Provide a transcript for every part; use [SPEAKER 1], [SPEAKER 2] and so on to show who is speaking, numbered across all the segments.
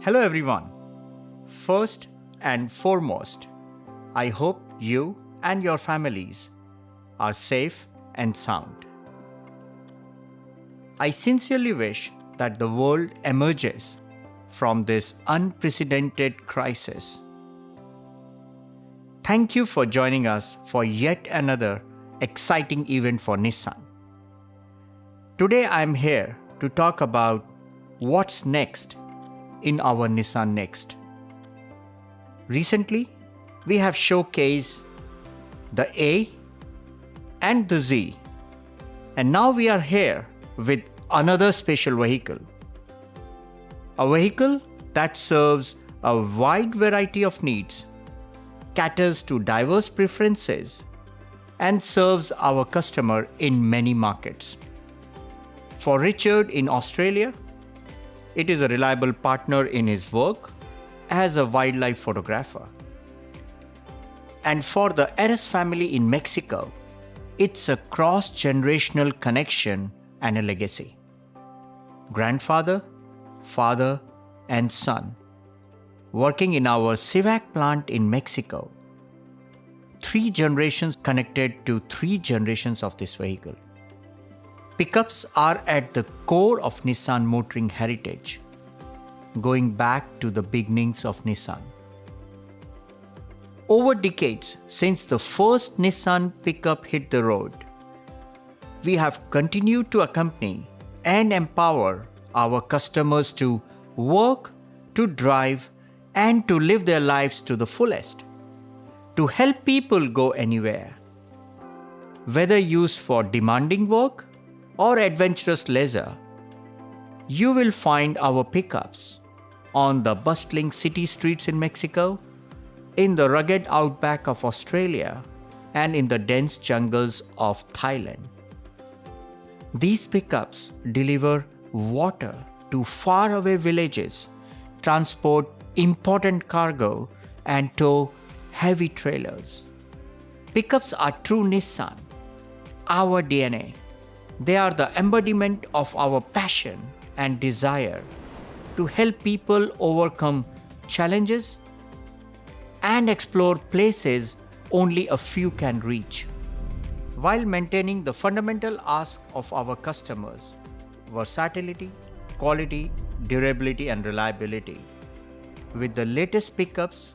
[SPEAKER 1] Hello everyone. First and foremost, I hope you and your families are safe and sound. I sincerely wish that the world emerges from this unprecedented crisis. Thank you for joining us for yet another exciting event for Nissan. Today I am here to talk about what's next in our Nissan Next. Recently, we have showcased the A and the Z, and now we are here with another special vehicle. A vehicle that serves a wide variety of needs, caters to diverse preferences, and serves our customer in many markets. For Richard in Australia, it is a reliable partner in his work as a wildlife photographer. And for the Eres family in Mexico, it's a cross-generational connection and a legacy. Grandfather, father, and son, working in our Civac plant in Mexico. 3 generations connected to 3 generations of this vehicle. Pickups are at the core of Nissan motoring heritage, going back to the beginnings of Nissan. Over decades since the first Nissan pickup hit the road, we have continued to accompany and empower our customers to work, to drive, and to live their lives to the fullest, to help people go anywhere. Whether used for demanding work or adventurous leisure, you will find our pickups on the bustling city streets in Mexico, in the rugged outback of Australia, and in the dense jungles of Thailand. These pickups deliver water to faraway villages, transport important cargo, and tow heavy trailers. Pickups are true Nissan, our DNA. They are the embodiment of our passion and desire to help people overcome challenges and explore places only a few can reach, while maintaining the fundamental ask of our customers: versatility, quality, durability, and reliability. With the latest pickups,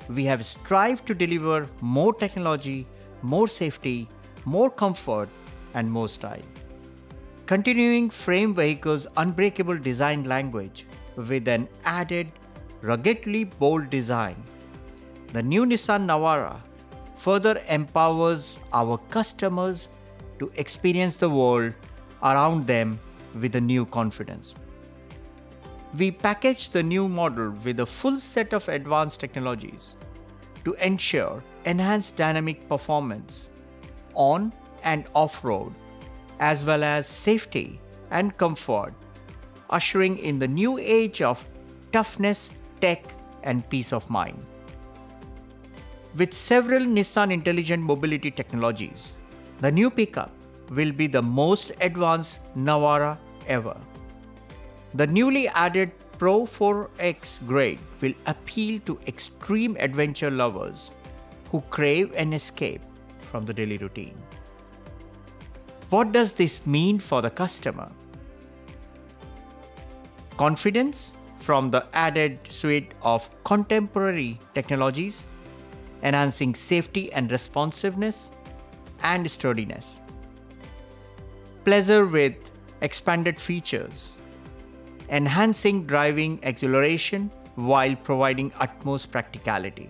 [SPEAKER 1] we have strived to deliver more technology, more safety, more comfort, and more style. Continuing frame vehicles' unbreakable design language with an added, ruggedly bold design, the new Nissan Navara further empowers our customers to experience the world around them with a new confidence. We package the new model with a full set of advanced technologies to ensure enhanced dynamic performance on and off-road, as well as safety and comfort, ushering in the new age of toughness, tech, and peace of mind. With several Nissan intelligent mobility technologies, the new pickup will be the most advanced Navara ever. The newly added Pro 4X grade will appeal to extreme adventure lovers who crave an escape from the daily routine. What does this mean for the customer? confidence from the added suite of contemporary technologies, enhancing safety and responsiveness and sturdiness. Pleasure with expanded features, enhancing driving exhilaration while providing utmost practicality.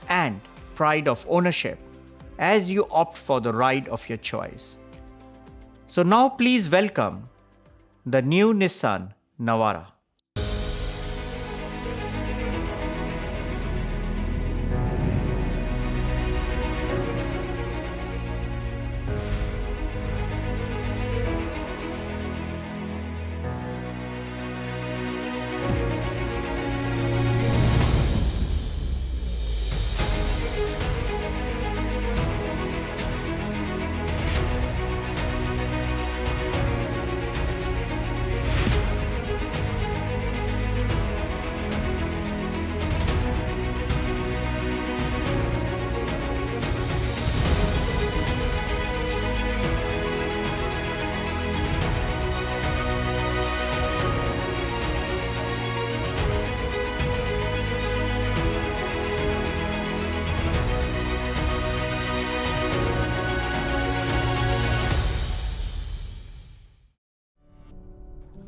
[SPEAKER 1] And pride of ownership as you opt for the ride of your choice. So now please welcome the new Nissan Navara.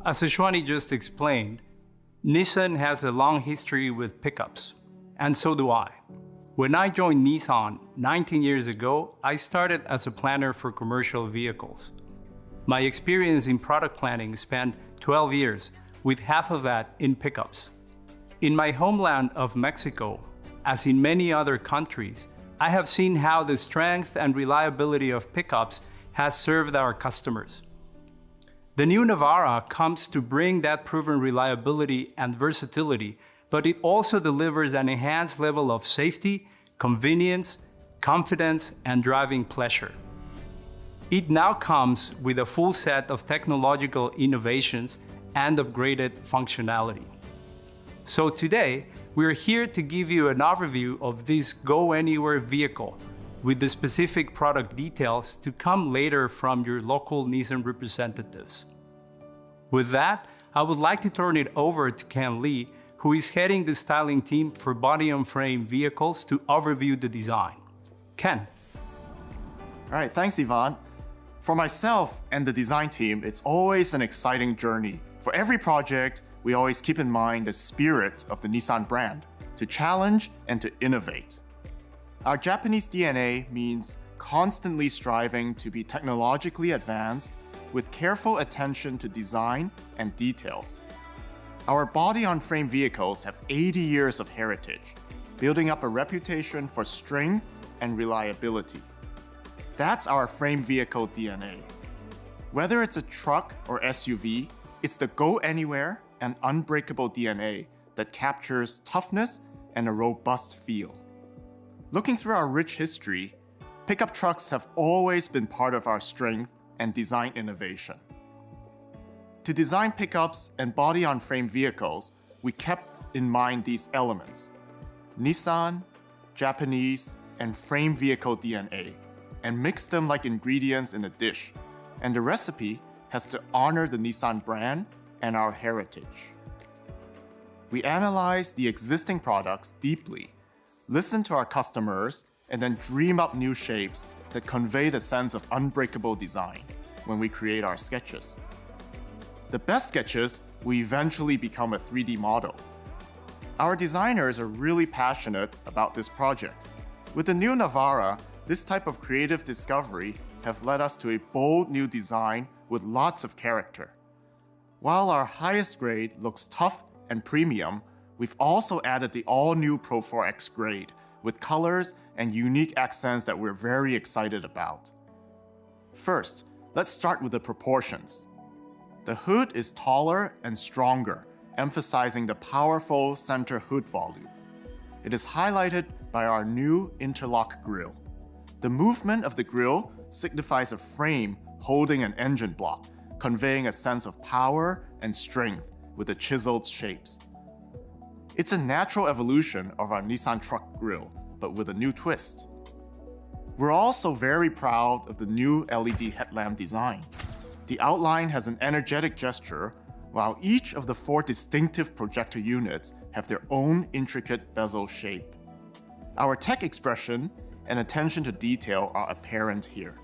[SPEAKER 2] As Ashwani just explained, Nissan has a long history with pickups, and so do I. When I joined Nissan 19 years ago, I started as a planner for commercial vehicles. My experience in product planning spanned 12 years, with half of that in pickups. In my homeland of Mexico, as in many other countries, I have seen how the strength and reliability of pickups has served our customers. The new Navara comes to bring that proven reliability and versatility, but it also delivers an enhanced level of safety, convenience, confidence, and driving pleasure. It now comes with a full set of technological innovations and upgraded functionality. So today, we're here to give you an overview of this go-anywhere vehicle, with the specific product details to come later from your local Nissan representatives. With that, I would like to turn it over to Ken Lee, who is heading the styling team for body-on-frame vehicles, to overview the design. Ken.
[SPEAKER 3] All right, thanks, Ivan. For myself and the design team, it's always an exciting journey. For every project, we always keep in mind the spirit of the Nissan brand, to challenge and to innovate. Our Japanese DNA means constantly striving to be technologically advanced with careful attention to design and details. Our body-on-frame vehicles have 80 years of heritage, building up a reputation for strength and reliability. That's our frame vehicle DNA. Whether it's a truck or SUV, it's the go-anywhere and unbreakable DNA that captures toughness and a robust feel. Looking through our rich history, pickup trucks have always been part of our strength and design innovation. To design pickups and body-on-frame vehicles, we kept in mind these elements: Nissan, Japanese, and frame vehicle DNA, and mixed them like ingredients in a dish. And the recipe has to honor the Nissan brand and our heritage. We analyze the existing products deeply, listen to our customers, and then dream up new shapes that convey the sense of unbreakable design when we create our sketches. The best sketches will eventually become a 3D model. Our designers are really passionate about this project. With the new Navara, this type of creative discovery have led us to a bold new design with lots of character. While our highest grade looks tough and premium, we've also added the all-new Pro 4X grade with colors and unique accents that we're very excited about. First, let's start with the proportions. The hood is taller and stronger, emphasizing the powerful center hood volume. It is highlighted by our new interlock grille. The movement of the grille signifies a frame holding an engine block, conveying a sense of power and strength with the chiseled shapes. It's a natural evolution of our Nissan truck grille, but with a new twist. We're also very proud of the new LED headlamp design. The outline has an energetic gesture, while each of the 4 distinctive projector units have their own intricate bezel shape. Our tech expression and attention to detail are apparent here.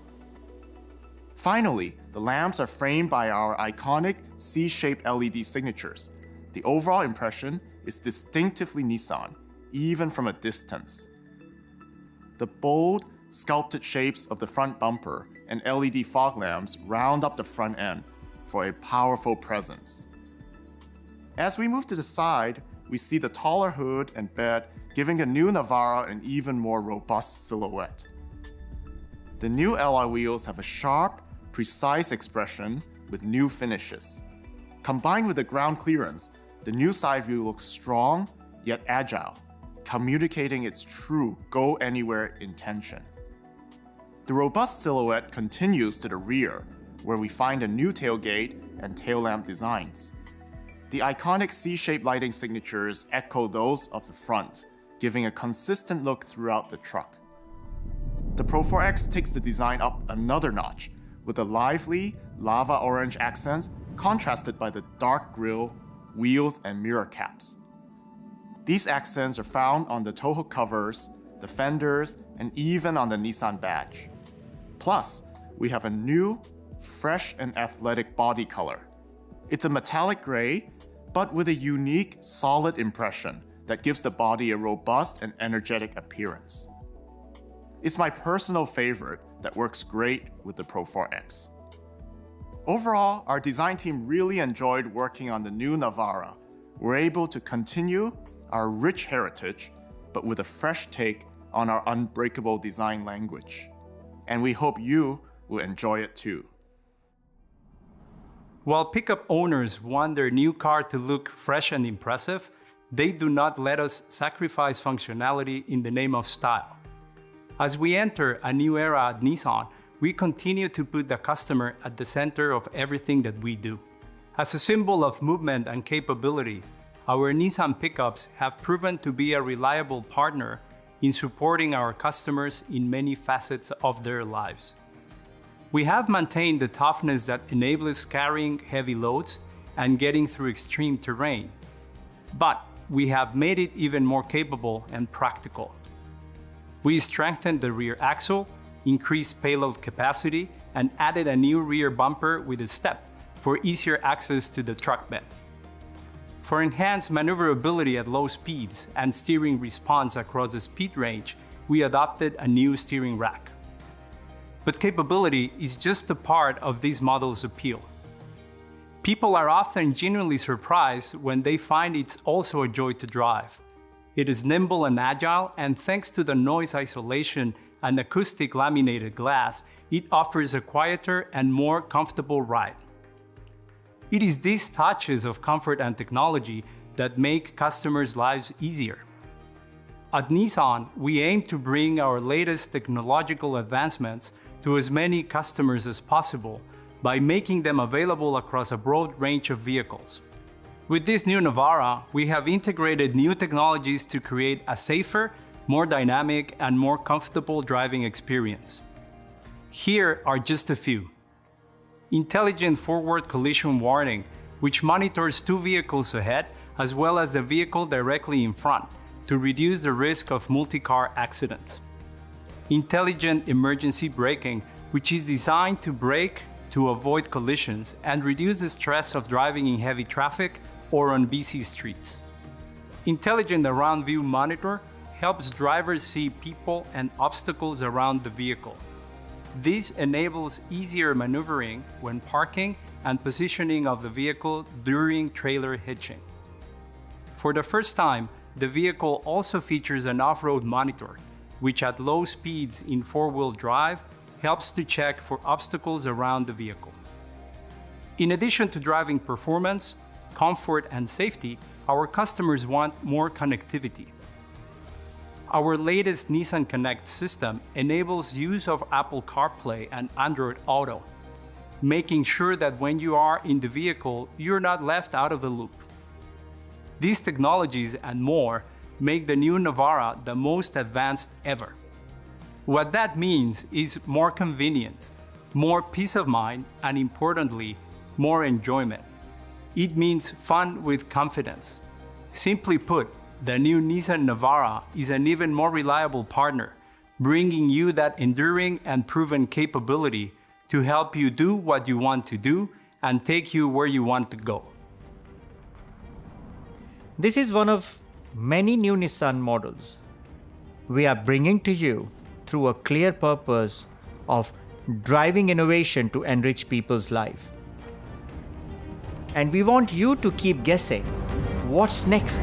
[SPEAKER 3] Finally, the lamps are framed by our iconic C-shaped LED signatures. The overall impression is distinctively Nissan, even from a distance. The bold, sculpted shapes of the front bumper and LED fog lamps round up the front end for a powerful presence. As we move to the side, we see the taller hood and bed, giving the new Navara an even more robust silhouette. The new alloy wheels have a sharp, precise expression with new finishes. Combined with the ground clearance, the new side view looks strong yet agile, communicating its true go-anywhere intention. The robust silhouette continues to the rear, where we find a new tailgate and tail lamp designs. The iconic C-shaped lighting signatures echo those of the front, giving a consistent look throughout the truck. The Pro 4X takes the design up another notch, with a lively lava orange accent contrasted by the dark grille, wheels, and mirror caps. These accents are found on the tow hook covers, the fenders, and even on the Nissan badge. Plus, we have a new, fresh and athletic body color. It's a metallic gray, but with a unique, solid impression that gives the body a robust and energetic appearance. It's my personal favorite that works great with the Pro 4X. Overall, our design team really enjoyed working on the new Navara. We're able to continue our rich heritage, but with a fresh take on our unbreakable design language. And we hope you will enjoy it too.
[SPEAKER 2] While pickup owners want their new car to look fresh and impressive, they do not let us sacrifice functionality in the name of style. As we enter a new era at Nissan, we continue to put the customer at the center of everything that we do. As a symbol of movement and capability, our Nissan pickups have proven to be a reliable partner in supporting our customers in many facets of their lives. We have maintained the toughness that enables carrying heavy loads and getting through extreme terrain, but we have made it even more capable and practical. We strengthened the rear axle, increased payload capacity, and added a new rear bumper with a step for easier access to the truck bed. For enhanced maneuverability at low speeds and steering response across the speed range, we adopted a new steering rack. But capability is just a part of this model's appeal. People are often genuinely surprised when they find it's also a joy to drive. It is nimble and agile, and thanks to the noise isolation and acoustic laminated glass, it offers a quieter and more comfortable ride. It is these touches of comfort and technology that make customers' lives easier. At Nissan, we aim to bring our latest technological advancements to as many customers as possible by making them available across a broad range of vehicles. With this new Navara, we have integrated new technologies to create a safer, more dynamic, and more comfortable driving experience. Here are just a few. Intelligent forward collision warning, which monitors 2 vehicles ahead as well as the vehicle directly in front to reduce the risk of multi-car accidents. Intelligent emergency braking, which is designed to brake to avoid collisions and reduce the stress of driving in heavy traffic or on busy streets. Intelligent around view monitor helps drivers see people and obstacles around the vehicle. This enables easier maneuvering when parking and positioning of the vehicle during trailer hitching. For the first time, the vehicle also features an off-road monitor, which at low speeds in 4-wheel drive helps to check for obstacles around the vehicle. In addition to driving performance, comfort, and safety, our customers want more connectivity. Our latest Nissan Connect system enables use of Apple CarPlay and Android Auto, making sure that when you are in the vehicle, you're not left out of the loop. These technologies and more make the new Navara the most advanced ever. What that means is more convenience, more peace of mind, and importantly, more enjoyment. It means fun with confidence. Simply put, the new Nissan Navara is an even more reliable partner, bringing you that enduring and proven capability to help you do what you want to do and take you where you want to go.
[SPEAKER 1] This is one of many new Nissan models we are bringing to you through a clear purpose of driving innovation to enrich people's life. And we want you to keep guessing what's next.